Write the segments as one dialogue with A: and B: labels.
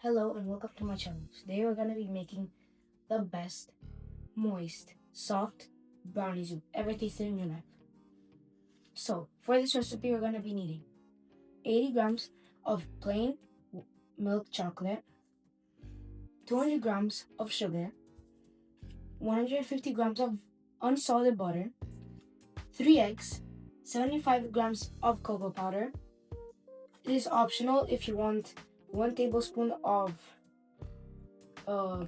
A: Hello and welcome to my channel. Today we're going to be making the best, moist, soft brownies you've ever tasted in your life. So for this recipe we're going to be needing 80 grams of plain milk chocolate, 200 grams of sugar, 150 grams of unsalted butter, 3 eggs, 75 grams of cocoa powder. It is optional if you want 1 tablespoon of you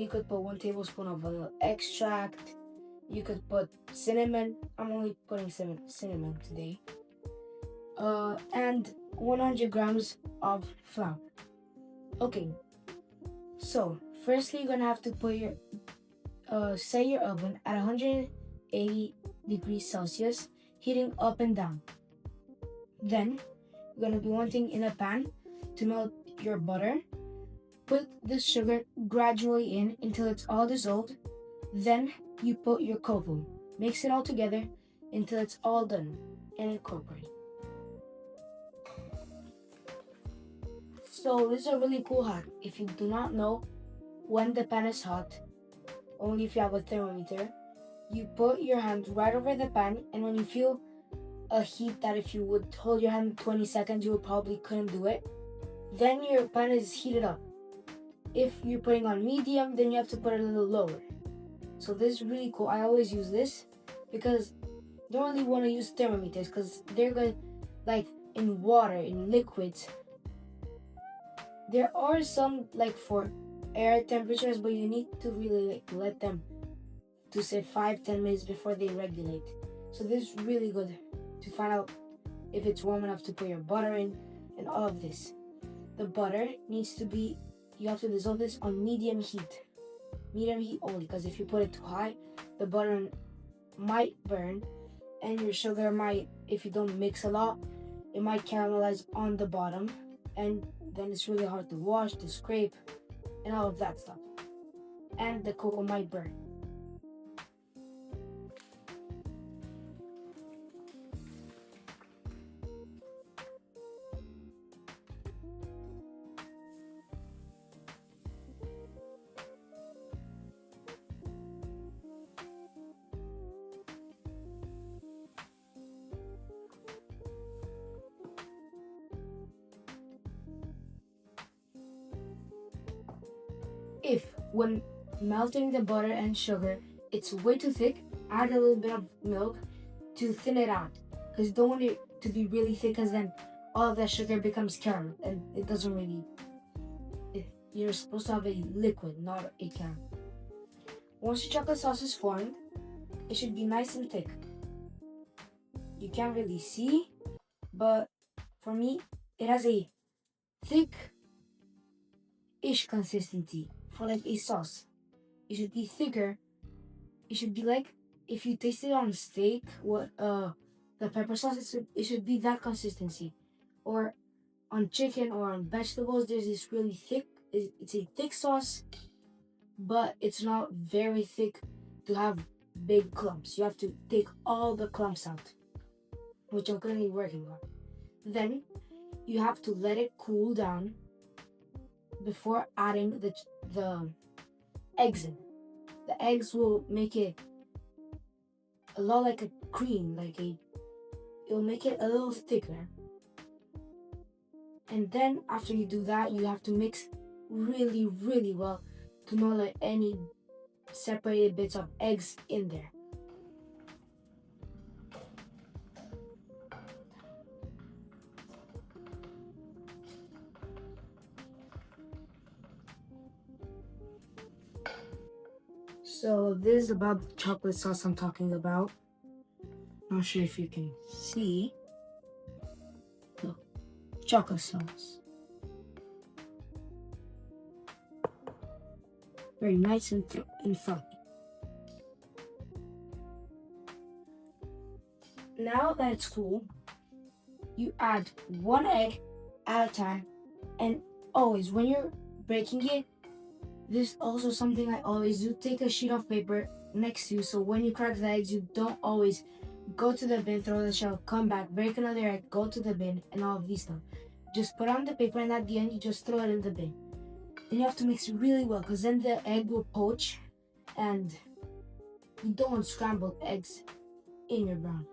A: could put 1 tablespoon of vanilla extract. You could put cinnamon. I'm only putting cinnamon today. And 100 grams of flour. Okay, so firstly you're gonna have to put your set your oven at 180 degrees Celsius, heating up and down. Then you're gonna be wanting in a pan to melt your butter. Put the sugar gradually in until it's all dissolved. Then you put your cocoa. Mix it all together until it's all done and incorporate. So this is a really cool hack. If you do not know when the pan is hot, only if you have a thermometer, you put your hand right over the pan, and when you feel a heat that if you would hold your hand 20 seconds you would probably couldn't do it, then your pan is heated up. If you're putting on medium, then you have to put it a little lower. So this is really cool. I always use this because you don't really want to use thermometers because they're good, like in water, in liquids. There are some like for air temperatures, but you need to really let them to say 5-10 minutes before they regulate. So this is really good to find out if it's warm enough to put your butter in and all of this. The butter needs to be, you have to dissolve this on medium heat. Medium heat only, because if you put it too high, the butter might burn and your sugar might, if you don't mix a lot, it might caramelize on the bottom, and then it's really hard to wash, to scrape, and all of that stuff. And the cocoa might burn. If when melting the butter and sugar it's way too thick, add a little bit of milk to thin it out, because you don't want it to be really thick, because then all of that sugar becomes caramel and it doesn't really, you're supposed to have a liquid, not a caramel. Once your chocolate sauce is formed, it should be nice and thick. You can't really see, but for me it has a thick-ish consistency. For like a sauce, it should be thicker. It should be like if you taste it on steak, what the pepper sauce, it should be that consistency. Or on chicken or on vegetables, there's this really thick. It's a thick sauce, but it's not very thick to have big clumps. You have to take all the clumps out, which I'm currently working on. Then you have to let it cool down before adding the eggs in. The eggs will make it a lot like a cream, it'll make it a little thicker. And then after you do that, you have to mix really, really well to not let any separated bits of eggs in there. So this is about the chocolate sauce I'm talking about. Not sure if you can see. Look, chocolate sauce. Very nice and fluffy. Now that it's cool, you add 1 egg at a time, and always when you're breaking it, this is also something I always do. Take a sheet of paper next to you, so when you crack the eggs, you don't always go to the bin, throw the shell, come back, break another egg, go to the bin, and all of these stuff. just put on the paper, and at the end you just throw it in the bin. And you have to mix it really well, because then the egg will poach, and you don't want scrambled eggs in your brownie.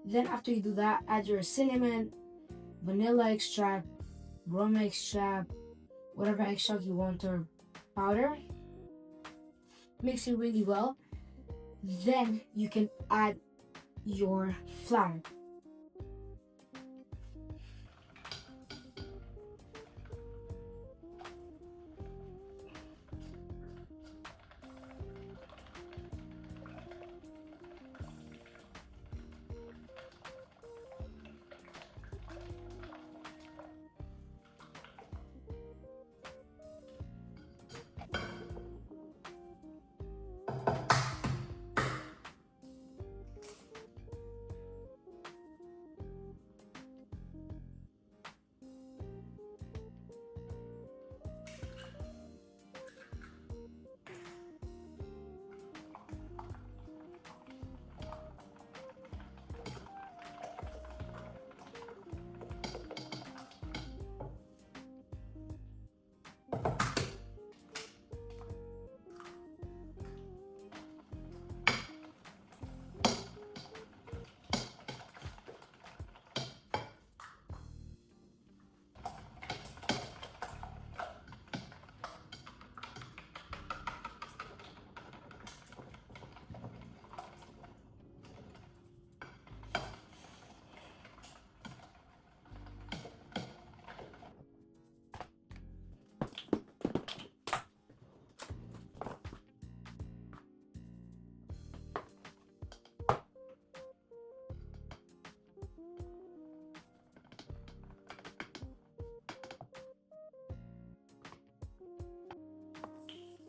A: Then after you do that, add your cinnamon, vanilla extract, rum extract, whatever extract you want, or powder. Mix it really well. Then you can add your flour.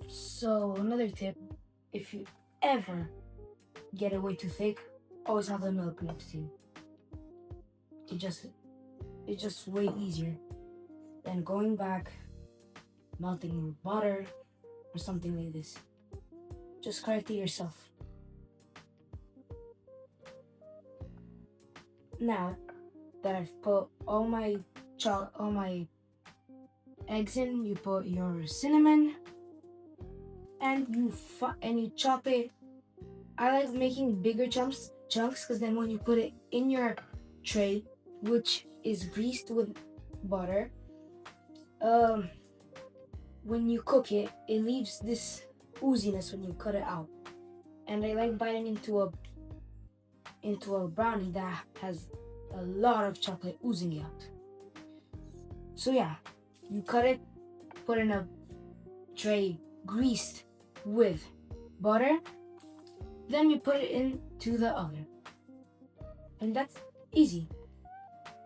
A: So another tip, if you ever get it way too thick, always have the milk next to you. It's just way easier than going back, melting more butter or something like this. Just correct it yourself. Now that I've put all my eggs in, you put your cinnamon and you chop it. I like making bigger chunks because then when you put it in your tray, which is greased with butter, when you cook it, it leaves this ooziness when you cut it out. And I like biting into a brownie that has a lot of chocolate oozing out. So yeah, you cut it, put in a tray greased with butter, then you put it into the oven. And that's easy.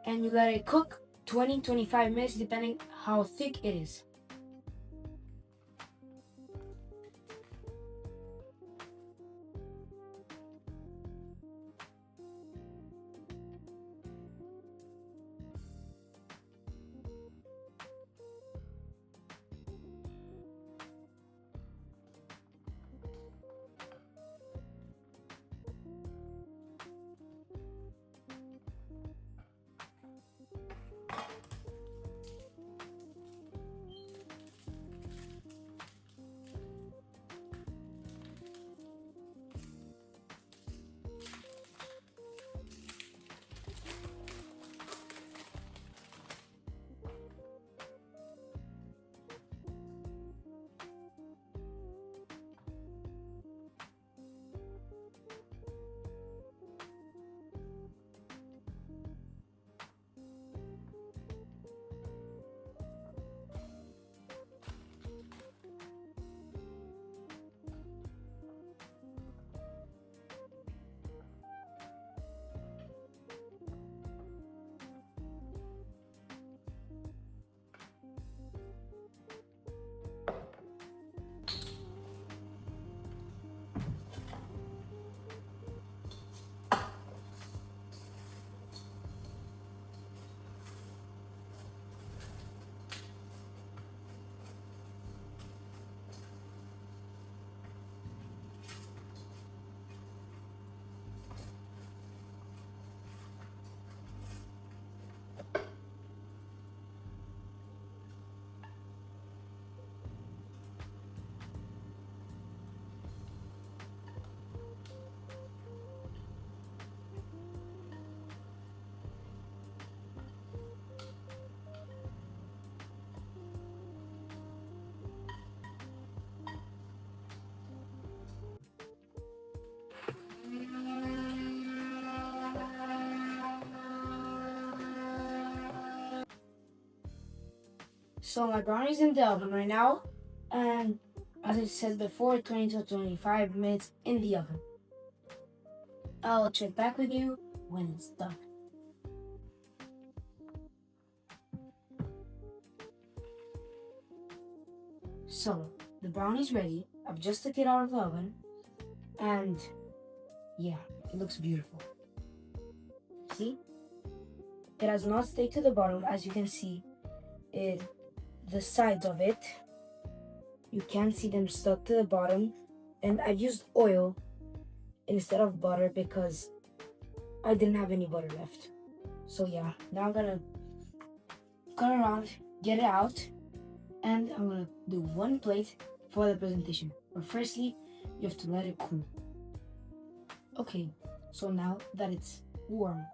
A: And you let it cook 20-25 minutes depending how thick it is. So my brownie's in the oven right now, and as I said before, 20 to 25 minutes in the oven. I'll check back with you when it's done. So the brownie's ready. I've just took it out of the oven, and yeah, it looks beautiful. See? It has not stuck to the bottom, as you can see. The sides of it, you can see them stuck to the bottom, and I've used oil instead of butter because I didn't have any butter left. So yeah, now I'm gonna cut around, get it out, and I'm gonna do one plate for the presentation. But firstly, you have to let it cool. Okay, so now that it's warm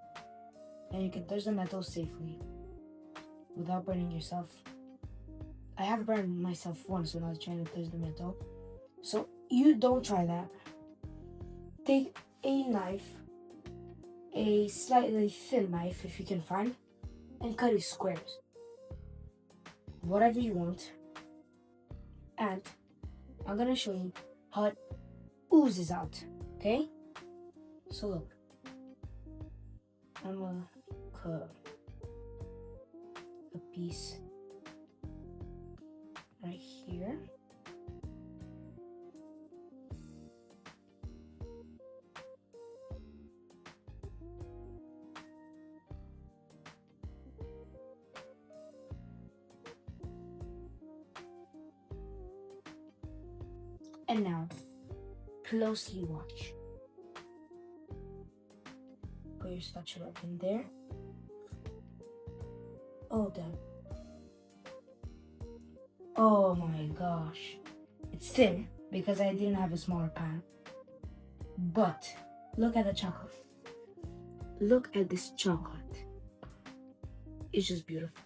A: and you can touch the metal safely without burning yourself. I have burned myself once when I was trying to touch the metal, so you don't try that. Take a knife, a slightly thin knife if you can find, and cut it squares, whatever you want. And I'm gonna show you how it oozes out, okay? So look, I'm gonna cut a piece right here. And now, closely watch. Put your spatula in there. All done. Oh my gosh. It's thin because I didn't have a smaller pan. But look at the chocolate. Look at this chocolate. It's just beautiful.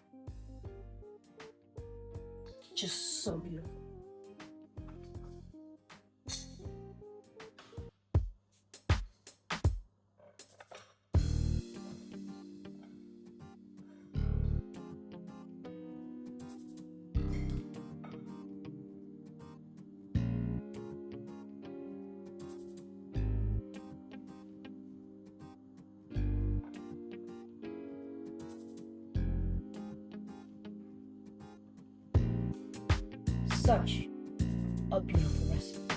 A: Just so beautiful. Such a beautiful recipe.